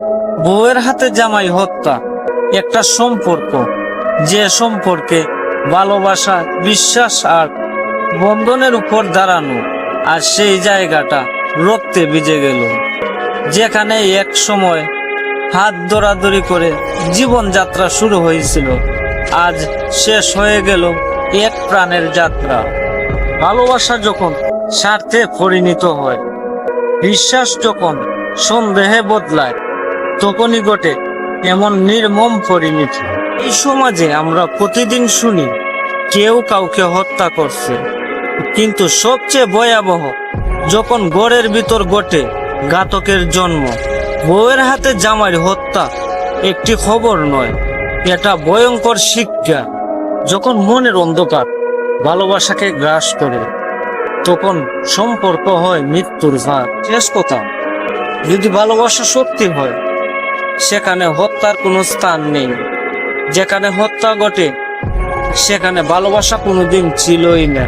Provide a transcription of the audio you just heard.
বউয়ের হাতে জামাই হত্যা একটা সম্পর্ক, যে সম্পর্কে ভালোবাসা, বিশ্বাস আর বন্ধনের উপর দাঁড়ানো, আর সেই জায়গাটা রক্তে ভিজে গেল। যেখানে এক সময় হাত ধরাধরি করে জীবনযাত্রা শুরু হয়েছিল, আজ শেষ হয়ে গেল এক প্রাণের যাত্রা। ভালোবাসা যখন স্বার্থে পরিণত হয়, বিশ্বাস যখন সন্দেহে বদলায়, তখনই ঘটে এমন নির্মম পরিণতি। এই সমাজে আমরা প্রতিদিন শুনি কেউ কাউকে হত্যা করছে, কিন্তু সবচেয়ে ভয়াবহ যখন ঘরের ভিতর ঘটে ঘাতকের জন্ম। বউয়ের হাতে জামাইয়ের হত্যা একটি খবর নয়, এটা ভয়ঙ্কর শিক্ষা। যখন মনের অন্ধকার ভালোবাসাকে গ্রাস করে, তখন সম্পর্ক হয় মৃত্যুর ভার। শেষ কথা, যদি ভালোবাসা সত্যি হয়, সেখানে হত্যার কোনো স্থান নেই। যেখানে হত্যা ঘটে, সেখানে ভালোবাসা কোনোদিন ছিলই না।